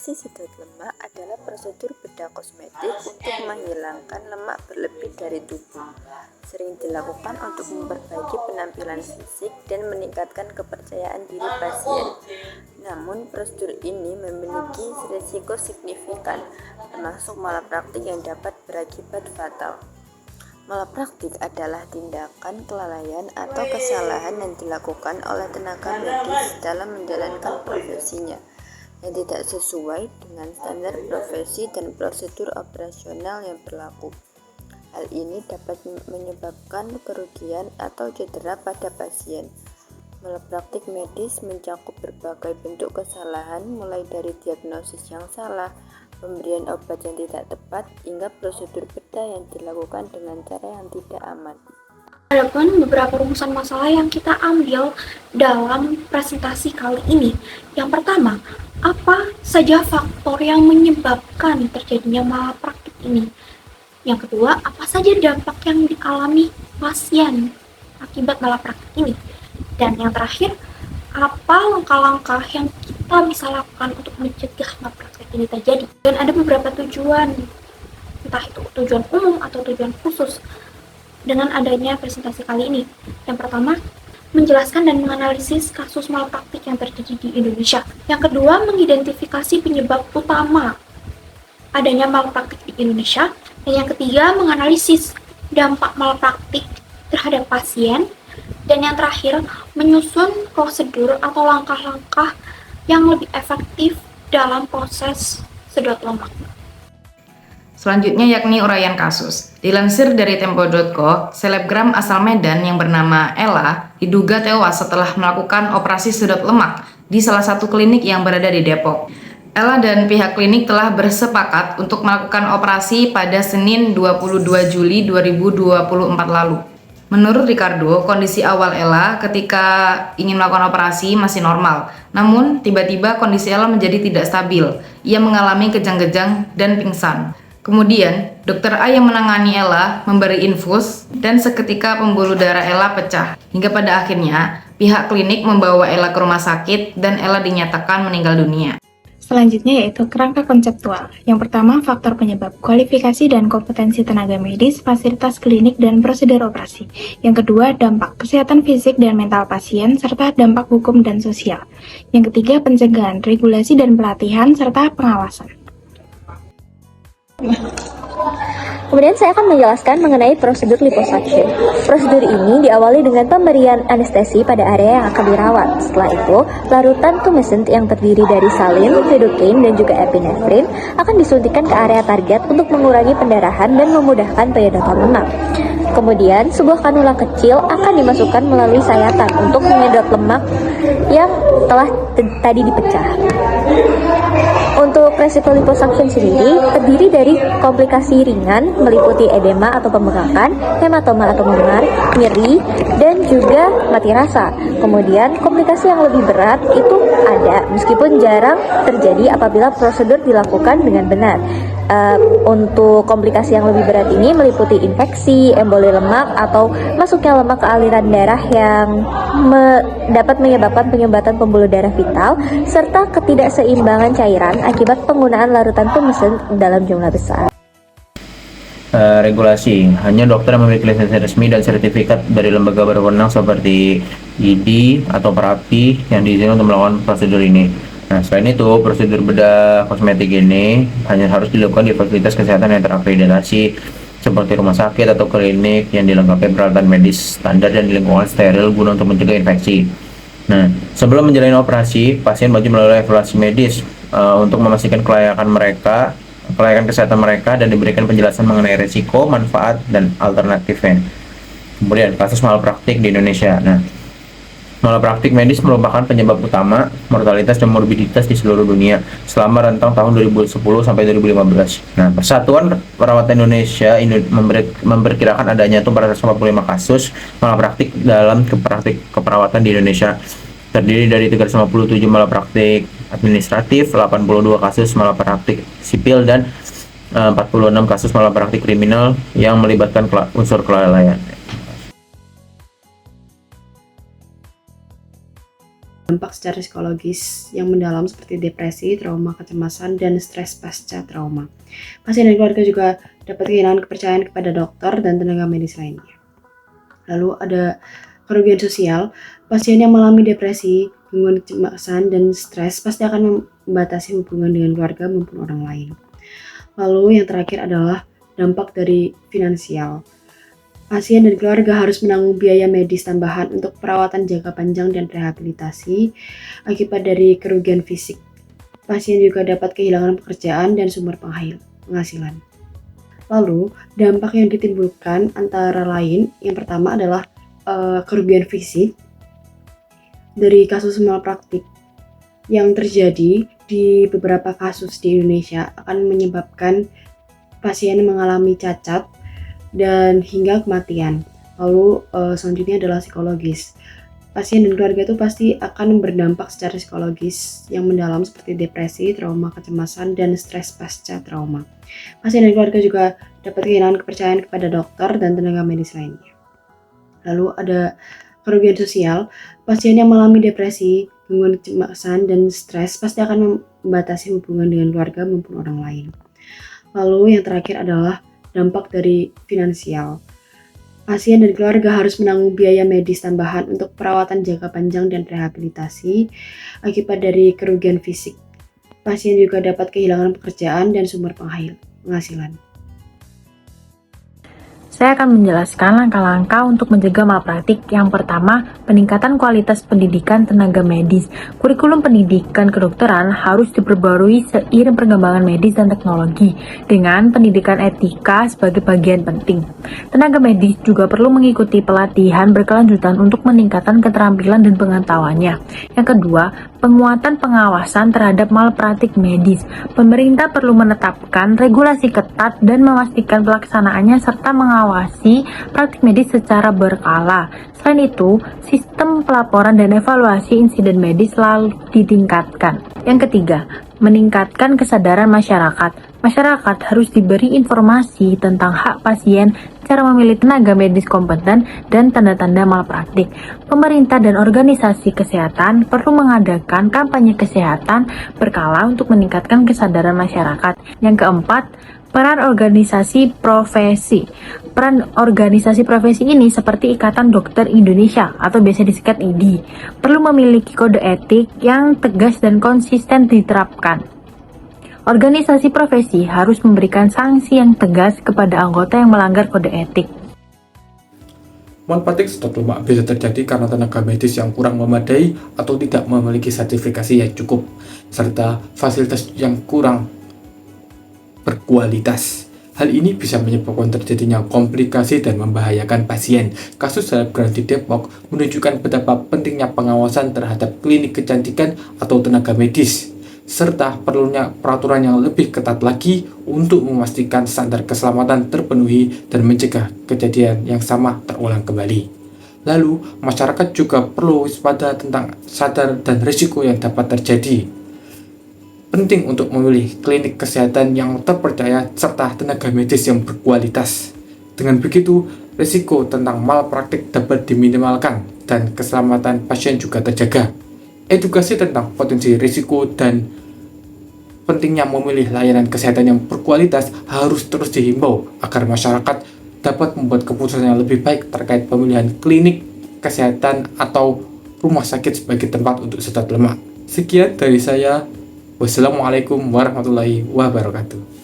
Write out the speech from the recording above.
Operasi sedot lemak adalah prosedur bedah kosmetik untuk menghilangkan lemak berlebih dari tubuh. Sering dilakukan untuk memperbaiki penampilan fisik dan meningkatkan kepercayaan diri pasien. Namun, prosedur ini memiliki risiko signifikan, termasuk malapraktik yang dapat berakibat fatal. Malapraktik adalah tindakan kelalaian atau kesalahan yang dilakukan oleh tenaga medis dalam menjalankan profesinya yang tidak sesuai dengan standar profesi dan prosedur operasional yang berlaku. Hal ini dapat menyebabkan kerugian atau cedera pada pasien. Malapraktik medis mencakup berbagai bentuk kesalahan, mulai dari diagnosis yang salah, pemberian obat yang tidak tepat, hingga prosedur bedah yang dilakukan dengan cara yang tidak aman. Adapun beberapa rumusan masalah yang kita ambil dalam presentasi kali ini. Yang pertama, apa saja faktor yang menyebabkan terjadinya malapraktik ini? Yang kedua, apa saja dampak yang dialami pasien akibat malapraktik ini? Dan yang terakhir, apa langkah-langkah yang kita bisa lakukan untuk mencegah malapraktik ini terjadi? Dan ada beberapa tujuan, entah itu tujuan umum atau tujuan khusus dengan adanya presentasi kali ini. Yang pertama, menjelaskan dan menganalisis kasus malapraktik yang terjadi di Indonesia. Yang kedua, mengidentifikasi penyebab utama adanya malapraktik di Indonesia. Dan yang ketiga, menganalisis dampak malapraktik terhadap pasien. Dan yang terakhir, menyusun prosedur atau langkah-langkah yang lebih efektif dalam proses sedot lemak. Selanjutnya yakni uraian kasus. Dilansir dari Tempo.co, selebgram asal Medan yang bernama Ella diduga tewas setelah melakukan operasi sedot lemak di salah satu klinik yang berada di Depok. Ella dan pihak klinik telah bersepakat untuk melakukan operasi pada Senin 22 Juli 2024 lalu. Menurut Ricardo, kondisi awal Ella ketika ingin melakukan operasi masih normal. Namun, tiba-tiba kondisi Ella menjadi tidak stabil. Ia mengalami kejang-kejang dan pingsan. Kemudian, dokter A yang menangani Ella memberi infus dan seketika pembuluh darah Ella pecah. Hingga pada akhirnya, pihak klinik membawa Ella ke rumah sakit dan Ella dinyatakan meninggal dunia. Selanjutnya yaitu kerangka konseptual. Yang pertama, faktor penyebab, kualifikasi dan kompetensi tenaga medis, fasilitas klinik, dan prosedur operasi. Yang kedua, dampak, kesehatan fisik dan mental pasien, serta dampak hukum dan sosial. Yang ketiga, pencegahan, regulasi dan pelatihan, serta pengawasan. Kemudian saya akan menjelaskan mengenai prosedur liposuction. Prosedur ini diawali dengan pemberian anestesi pada area yang akan dirawat. Setelah itu, larutan tumescent yang terdiri dari salin, lidocaine, dan juga epinefrin akan disuntikkan ke area target untuk mengurangi pendarahan dan memudahkan penyedotan lemak. Kemudian, sebuah kanula kecil akan dimasukkan melalui sayatan untuk menyedot lemak yang telah tadi dipecah. Untuk resiko liposuction sendiri terdiri dari komplikasi ringan meliputi edema atau pembengkakan, hematoma atau memar, nyeri, dan juga mati rasa. Kemudian komplikasi yang lebih berat itu ada meskipun jarang terjadi apabila prosedur dilakukan dengan benar. Untuk komplikasi yang lebih berat ini meliputi infeksi, emboli lemak, atau masuknya lemak ke aliran darah yang dapat menyebabkan penyumbatan pembuluh darah vital, serta ketidakseimbangan cairan akibat penggunaan larutan tumescent dalam jumlah besar. Regulasi, hanya dokter yang memiliki lisensi resmi dan sertifikat dari lembaga berwenang seperti ID atau Perapi yang diizinkan untuk melakukan prosedur ini. Nah, selain itu, prosedur bedah kosmetik ini hanya harus dilakukan di fasilitas kesehatan yang terakreditasi seperti rumah sakit atau klinik yang dilengkapi peralatan medis standar dan di lingkungan steril guna untuk mencegah infeksi. Nah, sebelum menjalani operasi, pasien wajib melalui evaluasi medis untuk memastikan kelayakan kesehatan mereka dan diberikan penjelasan mengenai risiko, manfaat, dan alternatifnya. Kemudian, kasus malapraktik di Indonesia. Nah, malapraktik medis merupakan penyebab utama mortalitas dan morbiditas di seluruh dunia selama rentang tahun 2010 sampai 2015. Nah, Persatuan Perawat Indonesia memperkirakan adanya 445 kasus malapraktik dalam keperawatan di Indonesia. Terdiri dari 357 malapraktik administratif, 82 kasus malapraktik sipil, dan 46 kasus malapraktik kriminal yang melibatkan unsur kelalaian. dampak secara psikologis yang mendalam seperti depresi, trauma, kecemasan, dan stres pasca trauma. Pasien dan keluarga juga dapat kehilangan kepercayaan kepada dokter dan tenaga medis lainnya. Lalu ada kerugian sosial. Pasien yang mengalami depresi, gangguan kecemasan, dan stres pasti akan membatasi hubungan dengan keluarga maupun orang lain. Lalu yang terakhir adalah dampak dari finansial. Pasien dan keluarga harus menanggung biaya medis tambahan untuk perawatan jangka panjang dan rehabilitasi akibat dari kerugian fisik. Pasien juga dapat kehilangan pekerjaan dan sumber penghasilan. Lalu, dampak yang ditimbulkan antara lain, yang pertama adalah kerugian fisik dari kasus malpraktik yang terjadi di beberapa kasus di Indonesia akan menyebabkan pasien mengalami cacat dan hingga kematian. Lalu selanjutnya adalah psikologis. Pasien dan keluarga itu pasti akan berdampak secara psikologis yang mendalam seperti depresi, trauma, kecemasan, dan stres pasca trauma. Pasien dan keluarga juga dapat kehilangan kepercayaan kepada dokter dan tenaga medis lainnya. Lalu ada kerugian sosial. Pasien yang mengalami depresi, gangguan kecemasan, dan stres pasti akan membatasi hubungan dengan keluarga maupun orang lain. Lalu yang terakhir adalah dampak dari finansial. Pasien dan keluarga harus menanggung biaya medis tambahan untuk perawatan jangka panjang dan rehabilitasi akibat dari kerugian fisik. Pasien juga dapat kehilangan pekerjaan dan sumber penghasilan. Saya akan menjelaskan langkah-langkah untuk mencegah malpraktik. Yang pertama, peningkatan kualitas pendidikan tenaga medis. Kurikulum pendidikan kedokteran harus diperbarui seiring perkembangan medis dan teknologi, dengan pendidikan etika sebagai bagian penting. Tenaga medis juga perlu mengikuti pelatihan berkelanjutan untuk meningkatkan keterampilan dan pengetahuannya. Yang kedua, penguatan pengawasan terhadap malpraktik medis. Pemerintah perlu menetapkan regulasi ketat dan memastikan pelaksanaannya serta mengawasi praktik medis secara berkala. Selain itu, sistem pelaporan dan evaluasi insiden medis selalu ditingkatkan. Yang ketiga, meningkatkan kesadaran masyarakat. Masyarakat harus diberi informasi tentang hak pasien, cara memilih tenaga medis kompeten, dan tanda-tanda malpraktik. Pemerintah dan organisasi kesehatan perlu mengadakan kampanye kesehatan berkala untuk meningkatkan kesadaran masyarakat. Yang keempat, peran organisasi profesi. Peran organisasi profesi ini seperti Ikatan Dokter Indonesia atau biasa disingkat IDI, perlu memiliki kode etik yang tegas dan konsisten diterapkan. Organisasi profesi harus memberikan sanksi yang tegas kepada anggota yang melanggar kode etik. Malpraktik sedot lemak bisa terjadi karena tenaga medis yang kurang memadai atau tidak memiliki sertifikasi yang cukup, serta fasilitas yang kurang berkualitas. Hal ini bisa menyebabkan terjadinya komplikasi dan membahayakan pasien. Kasus selebgram di Depok menunjukkan betapa pentingnya pengawasan terhadap klinik kecantikan atau tenaga medis, serta perlunya peraturan yang lebih ketat lagi untuk memastikan standar keselamatan terpenuhi dan mencegah kejadian yang sama terulang kembali. Lalu, masyarakat juga perlu waspada tentang sadar dan risiko yang dapat terjadi. Penting untuk memilih klinik kesehatan yang terpercaya serta tenaga medis yang berkualitas. Dengan begitu, risiko tentang malpraktik dapat diminimalkan dan keselamatan pasien juga terjaga. Edukasi tentang potensi risiko dan pentingnya memilih layanan kesehatan yang berkualitas harus terus dihimbau agar masyarakat dapat membuat keputusan yang lebih baik terkait pemilihan klinik kesehatan atau rumah sakit sebagai tempat untuk sedot lemak. Sekian dari saya. Wassalamualaikum warahmatullahi wabarakatuh.